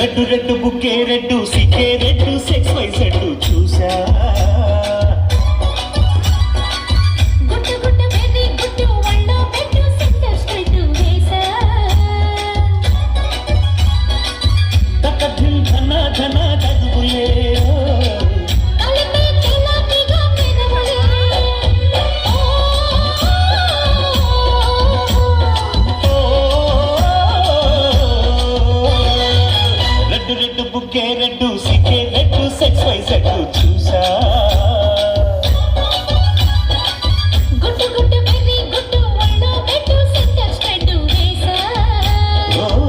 red red బుక్కే red సిక్కే red sex why said చూసా గుట్టు గుట్టు బేబీ గుట్టు వళ్ళో పెట్టు సెంటర్ స్ట్రైట్ వేసా తక ధిం ధన ధన గదులే కలిపే తెలపిగా పెదవులే రెడ్డు రెడ్డు బుక్కే రెడ్డు